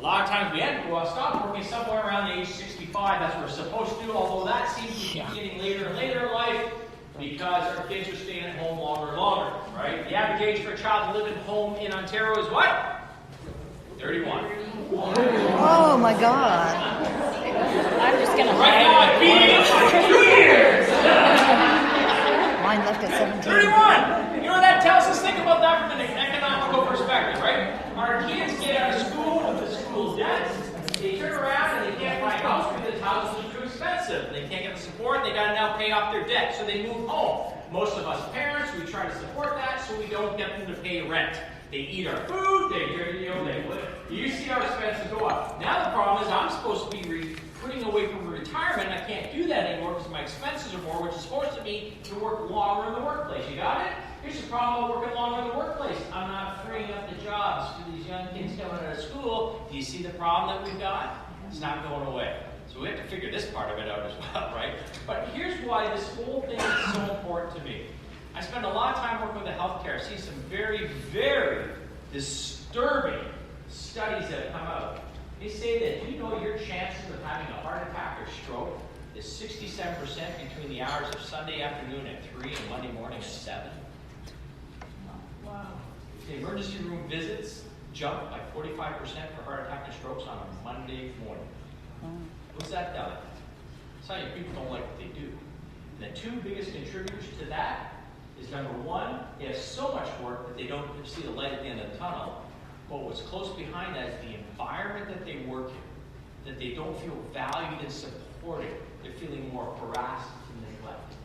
A lot of times we end up stop working somewhere around the age 65. That's what we're supposed to do, although that seems to keep getting later and later in life because our kids are staying at home longer and longer, right? The average age for a child to live at home in Ontario is what? 31. Oh my God. I'm just going to Right now, it's been 2 years. Mine left at 17. 31. You know what that tells us? Think about that from an economical perspective, right? Our kids get out of school with the school debts. They turn around and they can't buy a house because houses are too expensive. They can't get the support. And they got to now pay off their debt, so they move home. Most of us parents, we try to support that so we don't get them to pay rent. They eat our food. You see our expenses go up. Now the problem is I'm supposed to be putting away from retirement. I can't do that anymore because my expenses are more, which is forcing me to work longer in the workplace. You got it? Here's the problem with working longer in the workplace. I'm not freeing up the jobs for these young kids coming out of school. Do you see the problem that we've got? It's not going away. So we have to figure this part of it out as well, right? But here's why this whole thing is so important to me. I spend a lot of time working with the healthcare. I see some very, very disturbing studies that have come out. They say that your chances of having a heart attack or stroke is 67% between the hours of Sunday afternoon at 3 and Monday morning at 7. Wow. The emergency room visits jump by 45% for heart attack and strokes on a Monday morning. What's that telling you? It's telling you people don't like what they do. And the two biggest contributors to that is number one, they have so much work that they don't see the light at the end of the tunnel. But what's close behind that is the environment that they work in, that they don't feel valued and supported. They're feeling more harassed and neglected.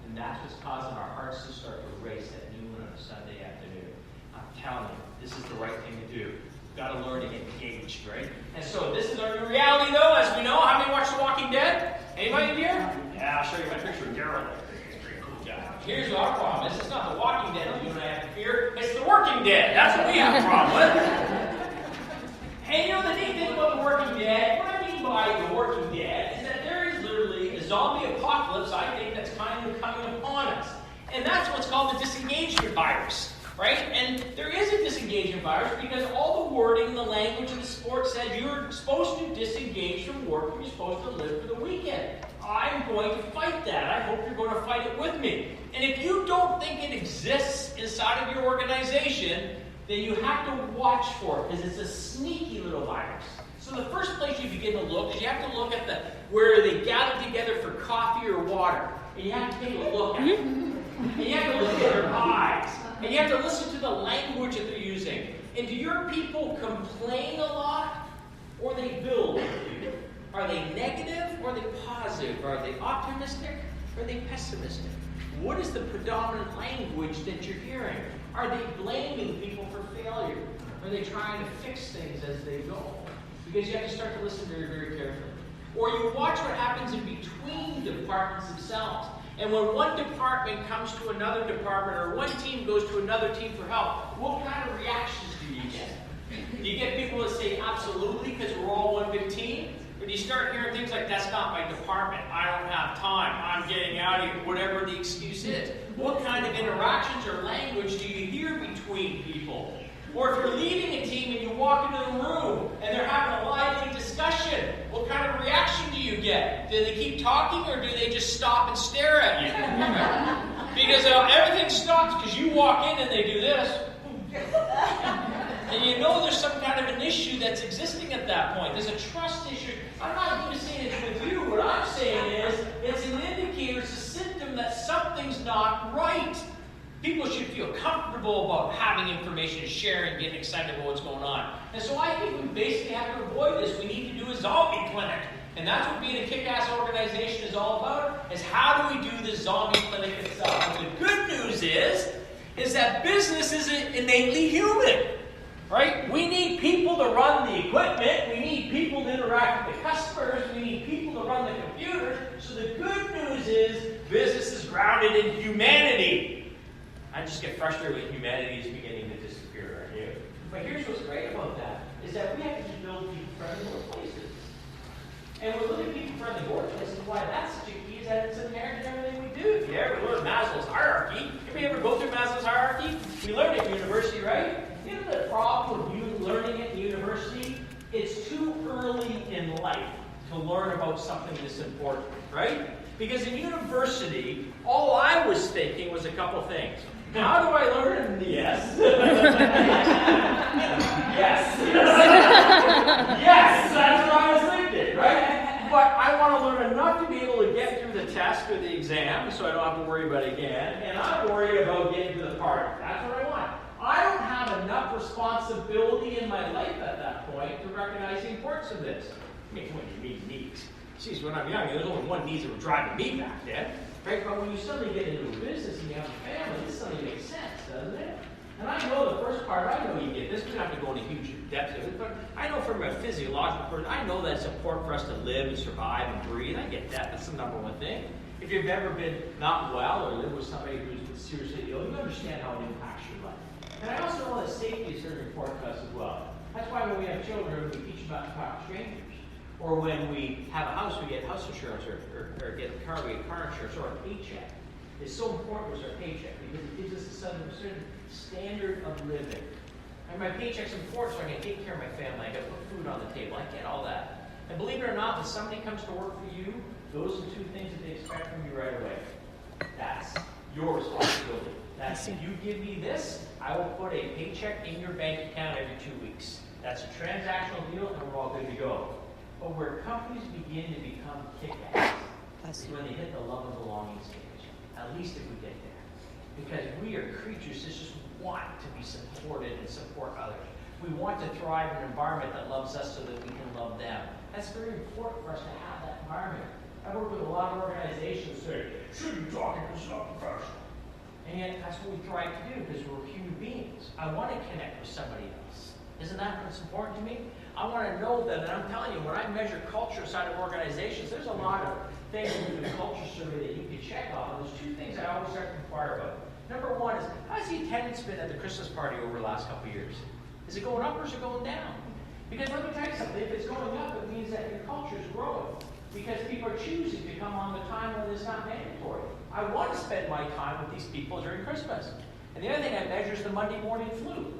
And that's what's causing our hearts to start to race at noon on a Sunday afternoon. I'm telling you, this is the right thing to do. You've got to learn to get engaged, right? And so this is our new reality, though, as we know. How many watch The Walking Dead? Anybody in here? Yeah, I'll show you my picture of Daryl. Here's our problem. This is not The Walking Dead that you and I have to fear. It's The Working Dead. That's what we have a problem with. And the neat thing about The Working Dead, what I mean by The Working Dead, is that there is literally a zombie apocalypse, I think, that's kind of coming upon us. And that's what's called the disengagement virus, right? And there is a disengagement virus because all the wording, the language of the sport said you're supposed to disengage from work and you're supposed to live for the weekend. I'm going to fight that. I hope you're going to fight it with me. And if you don't think it exists inside of your organization, then you have to watch for it because it's a sneaky little virus. So the first place you begin to look is you have to look at where they gather together for coffee or water. And you have to take a look at it. And you have to look at their eyes. And you have to listen to the language that they're using. And do your people complain a lot or they build with you? Are they negative or are they positive? Are they optimistic or are they pessimistic? What is the predominant language that you're hearing? Are they blaming people for failure? Are they trying to fix things as they go? Because you have to start to listen very, very carefully. Or you watch what happens in between departments themselves. And when one department comes to another department or one team goes to another team for help, what kind of reactions do you get? Do you get people that say absolutely because we're all one big team? Or do you start hearing things like, that's not my department, I don't have time, I'm getting out of here, whatever the excuse is? What kind of interactions or language do you hear between people? Or if you're leading a team and you walk into the room and they're having a lively discussion, what kind of reaction do you get? Do they keep talking or do they just stop and stare at you? Because everything stops because you walk in and they do this. And you know there's some kind of an issue that's existing at that point. There's a trust issue. I'm not even saying it's with you. What I'm saying is it's an indicator, it's a symptom that something's not right. People should feel comfortable about having information, sharing, getting excited about what's going on. And so I think we basically have to avoid this. We need to do a zombie clinic. And that's what being a kick-ass organization is all about, is how do we do the zombie clinic itself. And the good news is that business isn't innately human. Right? We need people to run the equipment. We need people to interact with the customers. We need people to run the computers. So the good news is business is grounded in humanity. I just get frustrated when humanity is beginning to disappear, aren't you? But here's what's great about that, is that we have to build people-friendly workplaces. And when we look at people-friendly workplaces, why that's such a key is that it's inherent in everything we do. If you ever learn Maslow's hierarchy, if you ever go through Maslow's hierarchy, we learned it at university, right? You know the problem with you learning at the university? It's too life to learn about something this important, right? Because in university, all I was thinking was a couple things. How do I learn? Yes. Yes. Yes, that's what I was thinking, right? But I want to learn enough to be able to get through the test or the exam so I don't have to worry about it again. And I'm worried about getting to the party. That's what I want. I don't have enough responsibility in my life at that point to recognize the importance of this. I mean, when you need needs. Geez, when I'm young, there's only one needs that were driving me back then. Right? But when you suddenly get into a business and you have a family, this suddenly makes sense, doesn't it? And I know the first part, I know you get this. We don't have to go into huge depths of it, but I know from a physiological person, I know that it's important for us to live and survive and breathe. I get that. That's the number one thing. If you've ever been not well or lived with somebody who's been seriously ill, you understand how it impacts your life. And I also know that safety is very important to us as well. That's why when we have children, we teach them not to talk to strangers. Or when we have a house, we get house insurance, or get a car, we get car insurance, or a paycheck. It's so important with our paycheck because it gives us a certain standard of living. And my paycheck's important so I can take care of my family. I got to put food on the table. I get all that. And believe it or not, when somebody comes to work for you, those are two things that they expect from you right away. That's your responsibility. That's if you give me this, I will put a paycheck in your bank account every 2 weeks. That's a transactional deal, and we're all good to go. But where companies begin to become kick-ass is when they hit the love and belonging stage. At least if we get there. Because we are creatures that just want to be supported and support others. We want to thrive in an environment that loves us so that we can love them. That's very important for us to have that environment. I work with a lot of organizations that say, should be talking to some professional. And yet that's what we try to do because we're human beings. I want to connect with somebody else. Isn't that what's important to me? I want to know that, and I'm telling you, when I measure culture inside of organizations, there's a lot of things in the culture survey that you can check off. And there's two things I always start to inquire about. Number one is, how's the attendance been at the Christmas party over the last couple of years? Is it going up or is it going down? Because let me tell you something, if it's going up, it means that your culture is growing. Because people are choosing to come on the time when it's not mandatory. I want to spend my time with these people during Christmas. And the other thing I measure is the Monday morning flu.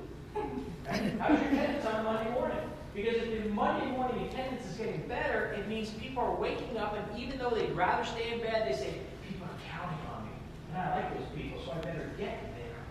How's your attendance on Monday morning? Because if the Monday morning attendance is getting better, it means people are waking up, and even though they'd rather stay in bed, they say, people are counting on me. And I like those people, so I better get there.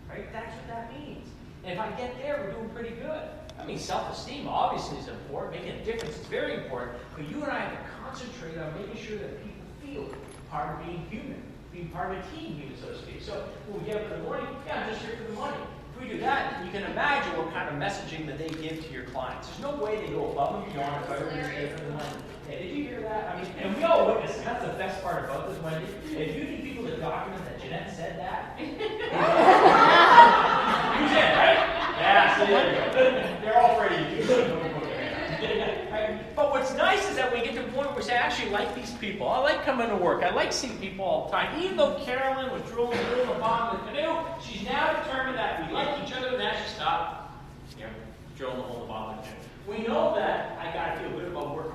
Right? That's what that means. And if I get there, we're doing pretty good. I mean, self-esteem obviously is important. Making a difference is very important. But you and I have to concentrate on making sure that people feel part of being human, being part of a team, even so to speak. So when we get up in the morning, yeah, I'm just here for the money. If we do that, you can imagine what kind of messaging that they give to your clients. There's no way they go above and beyond if I were to stay for the money. Hey, did you hear that? I mean, and we all witness it. That's the best part about this, Wendy. If you need people to document that Jeanette said that, you did, right? Yeah, so there you go. They're all ready to do it. But what's nice is that we get to the point where we say, I actually like these people. I like coming to work. I like seeing people all the time. Even though Carolyn was drooling in the bottom of the canoe, she's now determined that we like each other, and now she stopped drilling the hole in the bottom of the canoe. We know that I got to feel good about working